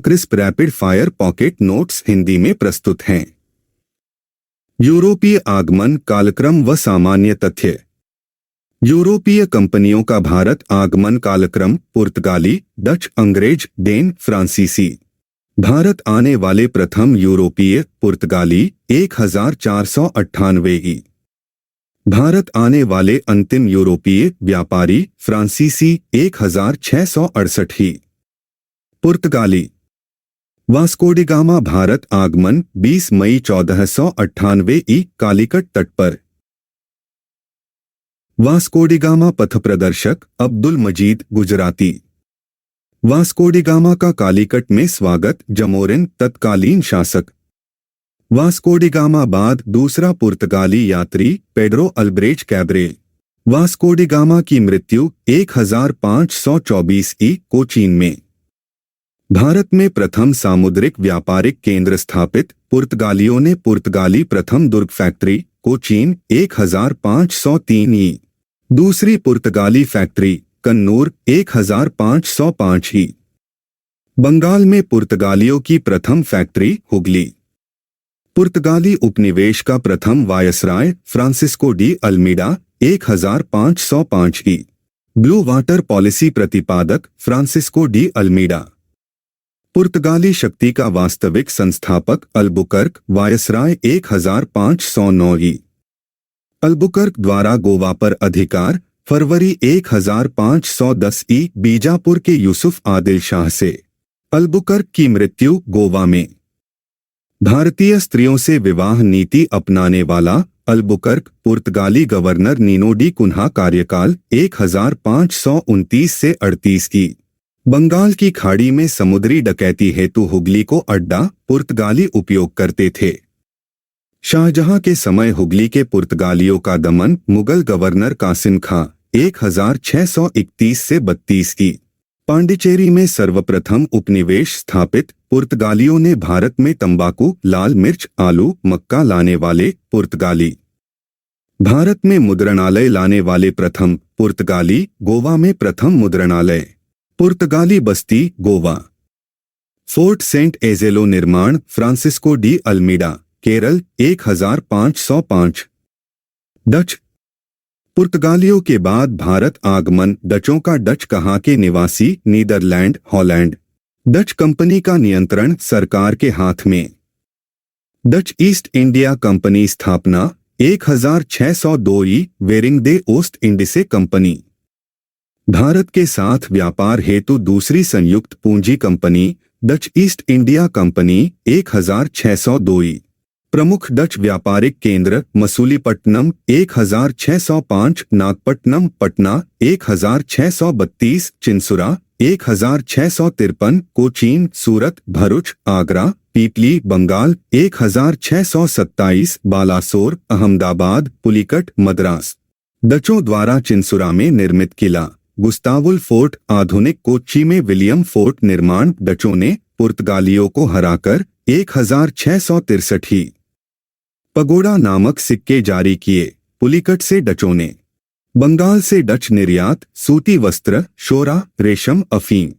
Crisp rapid fire pocket notes Hindi में प्रस्तुत हैं। यूरोपीय आगमन कालक्रम व सामान्य तथ्य। यूरोपीय कंपनियों का भारत आगमन कालक्रम पुर्तगाली, डच, अंग्रेज, डेन, फ्रांसीसी। भारत आने वाले प्रथम यूरोपीय पुर्तगाली 1498 ई। भारत आने वाले अंतिम यूरोपीय व्यापारी फ्रांसीसी 1668 ही। पुर्तगाली। वास्को डी गामा भारत आगमन 20 मई 1498 ई कालीकट तट पर। वास्को डी गामा पथ प्रदर्शक अब्दुल मजीद गुजराती। वास्को डी गामा का कालीकट में स्वागत जमोरिन तत्कालीन शासक। वास्को डी गामा बाद दूसरा पुर्तगाली यात्री पेड्रो अल्ब्रेच कैब्रेल। वास्को डी गामा की मृत्यु 1524 ई कोचीन में। भारत में प्रथम सामुद्रिक व्यापारिक केंद्र स्थापित पुर्तगालियों ने पुर्तगाली प्रथम दुर्ग फैक्ट्री कोचीन 1503 ई। दूसरी पुर्तगाली फैक्ट्री कन्नूर 1505 ही। बंगाल में पुर्तगालियों की प्रथम फैक्ट्री हुगली। पुर्तगाली उपनिवेश का प्रथम वायसराय फ्रांसिस्को डी अल्मीडा 1505 ही। ब्लू वाटर पॉलिसी प्रतिपादक फ्रांसिस्को डी अल्मीडा। पुर्तगाली शक्ति का वास्तविक संस्थापक अल्बुकर्क वायसराय 1509 ही। अल्बुकर्क द्वारा गोवा पर अधिकार फरवरी 1510 ई। बीजापुर के यूसुफ आदिल शाह से। अल्बुकर्क की मृत्यु गोवा में। भारतीय स्त्रियों से विवाह नीति अपनाने वाला अल्बुकर्क पुर्तगाली गवर्नर नीनो डी कुन्हा कार्यकाल 1529 से 38 की। बंगाल की खाड़ी में समुद्री डकैती हेतु हुगली को अड्डा पुर्तगाली उपयोग करते थे। शाहजहां के समय हुगली के पुर्तगालियों का दमन मुगल गवर्नर कासिम खां 1631 से 32 की। पांडिचेरी में सर्वप्रथम उपनिवेश स्थापित पुर्तगालियों ने भारत में तंबाकू, लाल मिर्च, आलू, मक्का लाने वाले पुर्तगाली। भारत में मुद्रणालय लाने वाले प्रथम पुर्तगाली। गोवा में प्रथम मुद्रणालय। पुर्तगाली बस्ती गोवा। फोर्ट सेंट एजेलो निर्माण Francisco de Almeida Kerala 1505। Dutch. पुर्तगालियों के बाद भारत आगमन डचों का। डच कहाँ के निवासी नीदरलैंड, हॉलैंड। डच कंपनी का नियंत्रण सरकार के हाथ में। डच ईस्ट इंडिया कंपनी स्थापना 1602 ई। वेरिंग दे ओस्ट इंडिसे कंपनी। भारत के साथ व्यापार हेतु दूसरी संयुक्त पूंजी company Dutch east India company 1602 ई। प्रमुख डच व्यापारिक केंद्र मसूलीपट्टनम 1605, नागपट्टनम पटना 1632, चिंसुरा 1653, कोचीन, सूरत, भरूच, आगरा, पीपली, बंगाल 1627, बालासोर, अहमदाबाद, पुलिकट, मद्रास। डचों द्वारा चिंसुरा में निर्मित किला गुस्तावुल फोर्ट। आधुनिक कोच्चि में विलियम फोर्ट निर्माण डचों ने पुर्तगालियों को हराकर 1663 ही। पगोडा नामक सिक्के जारी किए पुलिकट से डचों ने। बंगाल से डच निर्यात सूती वस्त्र, शोरा, रेशम, अफीम।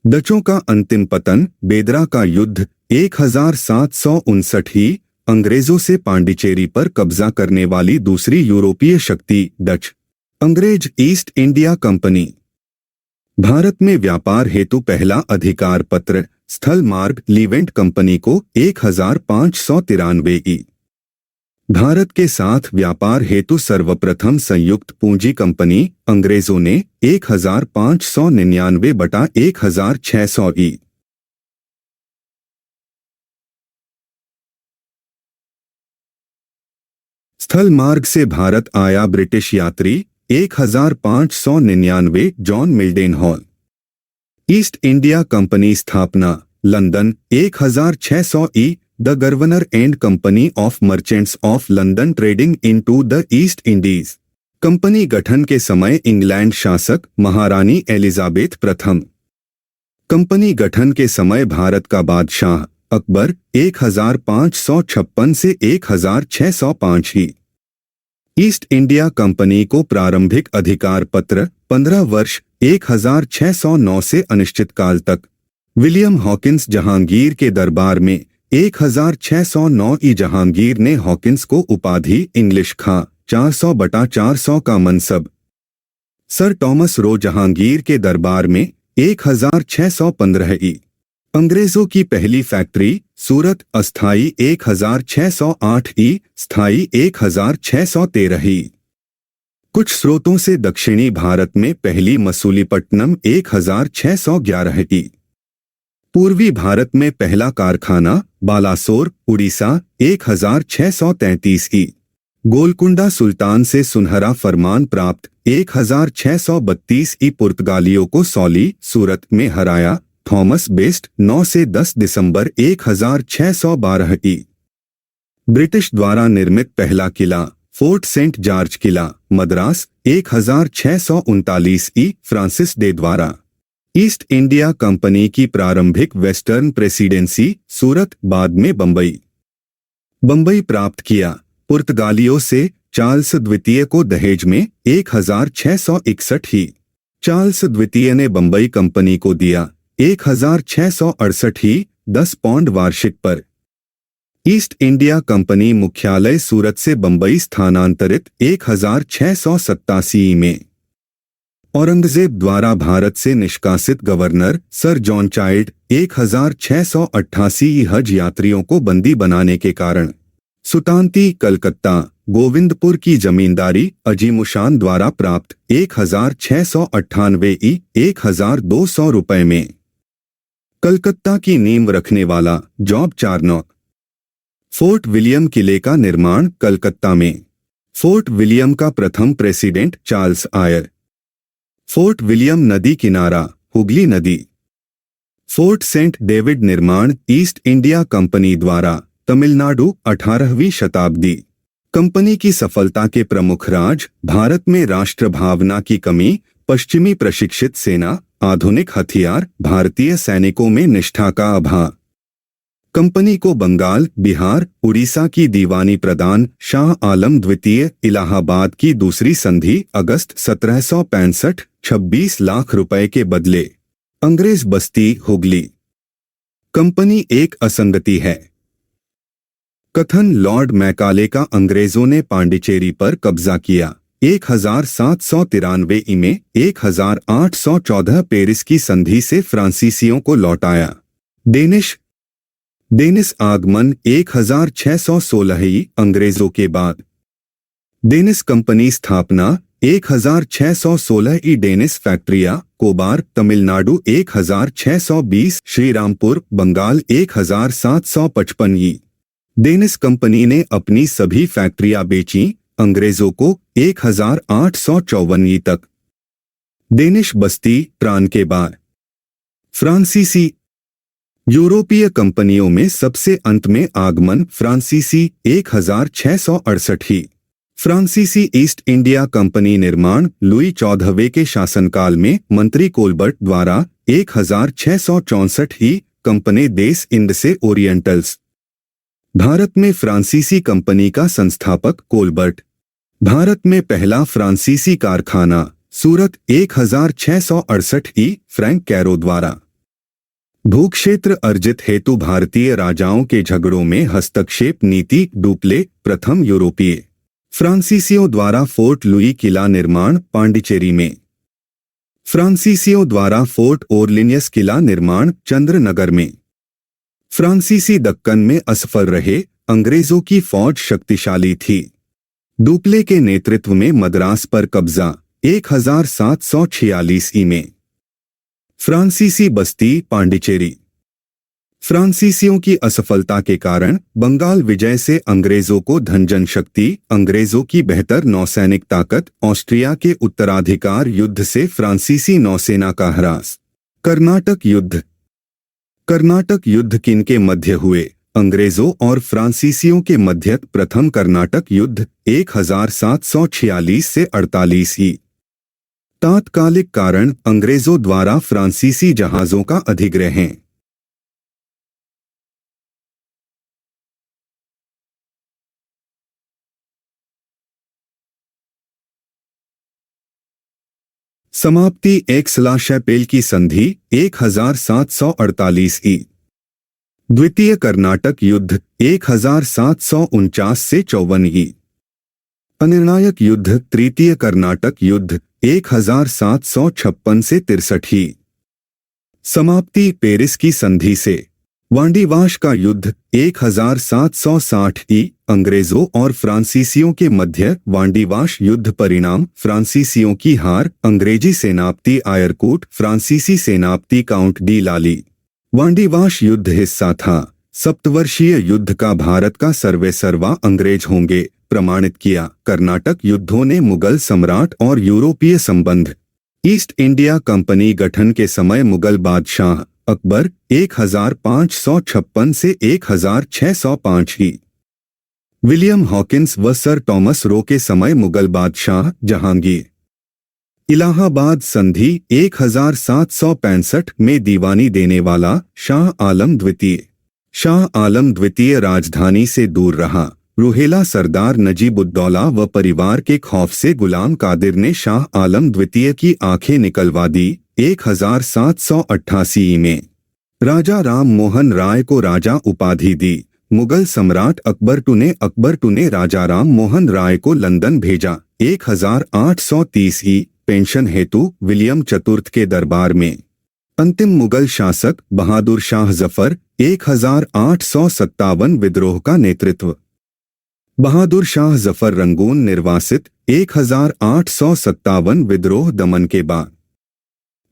डचों का अंतिम पतन बेदरा का युद्ध 1759 ही। अंग्रेजों से पांडिचेरी पर कब्जा करने वाली दूसरी यूरोपीय शक्ति डच। अंग्रेज ईस्ट इंडिया कंपनी। भारत में व्यापार हेतु पहला अधिकार पत्र स्थल मार्ग लीवेंट कंपनी को 1593 ई। भारत के साथ व्यापार हेतु सर्वप्रथम संयुक्त पूंजी कंपनी अंग्रेजों ने 1599/1600 ई। स्थल मार्ग से भारत आया ब्रिटिश यात्री 1599 John Mildenhall. East India Company स्थापना लंदन 1600 ई। The governor and company of merchants of London trading into the East Indies. Company गठन के समय इंग्लैंड शासक महारानी एलिजाबेथ प्रथम। कंपनी गठन के समय भारत का बादशाह अकबर 1556 से 1605 ही। ईस्ट इंडिया कंपनी को प्रारंभिक अधिकार पत्र 15 वर्ष 1609 से अनिश्चित काल तक। विलियम हॉकिंस जहांगीर के दरबार में 1609 ई जहांगीर ने हॉकिंस को उपाधि इंग्लिश खां 400/400 का मनसब। सर टॉमस रो जहांगीर के दरबार में 1615 ई। अंग्रेजों की पहली फैक्ट्री सूरत अस्थाई 1608 ई, स्थाई 1613 ई। कुछ स्रोतों से दक्षिणी भारत में पहली मसूलीपट्टनम 1611 ई। पूर्वी भारत में पहला कारखाना बालासोर उड़ीसा 1633 ई। गोलकुंडा सुल्तान से सुनहरा फरमान प्राप्त 1632 ई। पुर्तगालियों को सौली सूरत में हराया थॉमस बेस्ट 9 से 10 दिसंबर 1612 ई। ब्रिटिश द्वारा निर्मित पहला किला फोर्ट सेंट जॉर्ज किला मद्रास 1639 ई। फ्रांसिस डे द्वारा ईस्ट इंडिया कंपनी की प्रारंभिक वेस्टर्न प्रेसिडेंसी सूरत बाद में बंबई प्राप्त किया पुर्तगालियों से चार्ल्स द्वितीय को दहेज में 1661 ही। चार्ल्स द्वितीय ने बंबई कंपनी को दिया 1668 ही 10 पौंड वार्षिक पर। ईस्ट इंडिया कंपनी मुख्यालय सूरत से बंबई स्थानांतरित 1687 में। औरंगजेब द्वारा भारत से निष्कासित गवर्नर सर जॉन चाइल्ड 1688 हज यात्रियों को बंदी बनाने के कारण सुतांती कलकत्ता गोविंदपुर की जमींदारी अजीमुशान द्वारा प्राप्त 1698 ई 1200 रुपए में। कलकत्ता की नींव रखने वाला जॉब चार्नॉक। फोर्ट विलियम किले का निर्माण कलकत्ता में। फोर्ट विलियम का प्रथम president Charles Eyre. Fort William नदी किनारा हुगली नदी। फोर्ट सेंट डेविड निर्माण ईस्ट इंडिया कंपनी द्वारा तमिलनाडु 18वीं शताब्दी। कंपनी की सफलता के प्रमुख राज भारत में राष्ट्र भावना की कमी, पश्चिमी प्रशिक्षित सेना, आधुनिक हथियार, भारतीय सैनिकों में निष्ठा का अभाव। कंपनी को बंगाल, बिहार, उड़ीसा की दीवानी प्रदान शाह आलम द्वितीय इलाहाबाद की दूसरी संधि अगस्त 1765 26 लाख रुपए के बदले। अंग्रेज बस्ती हुगली। कंपनी एक असंगति है। कथन लॉर्ड मैकाले का अंग्रेजों ने पांडिचेरी पर कब्जा किया 1793 में 1814 पेरिस की संधि से फ्रांसीसियों को लौटाया। डेनिस आगमन 1616 ई। अंग्रेजों के बाद डेनिस कंपनी स्थापना 1616 ई। डेनिस फैक्ट्रिया कोबार तमिलनाडु 1620 श्रीरामपुर बंगाल 1755 ई। डेनिस कंपनी ने अपनी सभी फैक्ट्रियां बेचीं अंग्रेजों को 1854 ई तक। डेनिश बस्ती प्राण के बाद फ्रांसीसी यूरोपीय कंपनियों में सबसे अंत में आगमन फ्रांसीसी 1668 ही। फ्रांसीसी ईस्ट इंडिया कंपनी निर्माण लुई 14वें के शासनकाल में मंत्री कोलबर्ट द्वारा 1664 ही। कंपनी देश इंड से ओरिएंटल्स। भारत में फ्रांसीसी कंपनी का संस्थापक कोलबर्ट। भारत में पहला फ्रांसीसी कारखाना सूरत 1668 ई। फ्रैंक कैरो द्वारा। भूक्षेत्र अर्जित हेतु भारतीय राजाओं के झगड़ों में हस्तक्षेप नीति डुप्ले प्रथम यूरोपीय। फ्रांसीसियों द्वारा फोर्ट लुई किला निर्माण पांडिचेरी में। फ्रांसीसियों द्वारा फोर्ट ओरलिनियस किला निर्माण चंद्रनगर में। फ्रांसीसी दक्कन में असफल रहे अंग्रेजों की फौज शक्तिशाली थी। डुप्ले के नेतृत्व में मद्रास पर कब्जा 1746 ई में। फ्रांसीसी बस्ती पांडिचेरी। फ्रांसीसियों की असफलता के कारण बंगाल विजय से अंग्रेजों को धनजन शक्ति, अंग्रेजों की बेहतर नौसैनिक ताकत, ऑस्ट्रिया के उत्तराधिकार युद्ध से फ्रांसीसी नौसेना का ह्रास। कर्नाटक युद्ध। कर्नाटक युद्ध किनके मध्य हुए? अंग्रेजों और फ्रांसीसियों के मध्य प्रथम कर्नाटक युद्ध 1746 से 48 ई। तात्कालिक कारण अंग्रेजों द्वारा फ्रांसीसी जहाजों का अधिग्रहण। समाप्ति एक्स-ला-शैपेल की संधि 1748 ई। द्वितीय कर्नाटक युद्ध 1749 से 54 ई। अनिर्णायक युद्ध तृतीय कर्नाटक युद्ध 1756 से 63 ई। समाप्ति पेरिस की संधि से। वांडीवाश का युद्ध 1760 ई। अंग्रेजों और फ्रांसीसियों के मध्य वांडीवाश युद्ध परिणाम फ्रांसीसियों की हार। अंग्रेजी सेनापति आयरकूट, फ्रांसीसी सेनापति काउंट डी लाली। वांडीवाश युद्ध हिस्सा था। सप्तवर्षीय युद्ध का भारत का सर्वेसर्वा अंग्रेज होंगे प्रमाणित किया। कर्नाटक युद्धों ने मुगल सम्राट और यूरोपीय संबंध। ईस्ट इंडिया कंपनी गठन के समय मुगल बादशाह अकबर 1556 से 1605 ई। विलियम हॉकिंस व सर टॉमस रो के समय मुगल बादशाह जहांगीर। इलाहाबाद संधि 1765 में दीवानी देने वाला शाह आलम द्वितीय। शाह आलम द्वितीय राजधानी से दूर रहा। रुहेला सरदार नजीबुद्दौला व परिवार के खौफ से गुलाम कादिर ने शाह आलम द्वितीय की आंखें निकलवा दी। 1788 में राजा राम मोहन राय को राजा उपाधि दी। मुगल सम्राट अकबर टू ने राजा राम मोहन राय को लंदन भेजा। 1830 ई। पेंशन हेतु विलियम चतुर्थ के दरबार में। अंतिम मुगल शासक बहादुर शाह जफर 1857 विद्रोह का नेतृत्व। बहादुर शाह जफर रंगून निर्वासित 1857 विद्रोह दमन के बाद।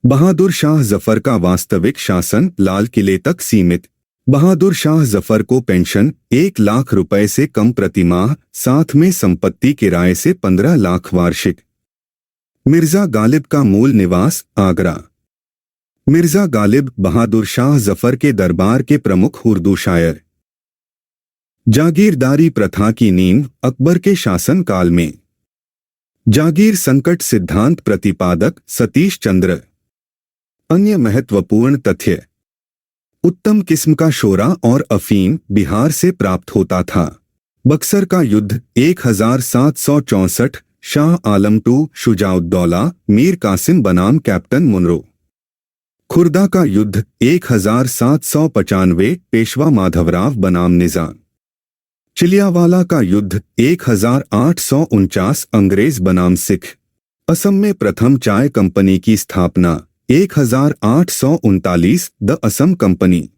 बहादुर शाह जफर का वास्तविक शासन लाल किले तक सीमित। बहादुर शाह जफर को पेंशन 1 लाख रुपए से कम प्रतिमाह, साथ में संपत्ति किराए से 15 लाख वार्षिक। मिर्जा गालिब का मूल निवास आगरा। मिर्जा गालिब बहादुर शाह जफर के दरबार के प्रमुख उर्दू शायर। जागीरदारी प्रथा की नींव अकबर के शासनकाल में। जागीर संकट सिद्धांत प्रतिपादक सतीश चंद्र। अन्य महत्वपूर्ण तथ्य। उत्तम किस्म का शोरा और अफीम बिहार से प्राप्त होता था। बक्सर का युद्ध 1764 शाह आलम टू शुजाउद्दौला मीर कासिम बनाम कैप्टन मुनरो। खुर्दा का युद्ध 1795 पेशवा माधवराव बनाम निजाम। चिलियावाला का युद्ध 1849 अंग्रेज बनाम सिख। असम में प्रथम चाय कंपनी की स्थापना 1839 द असम कंपनी।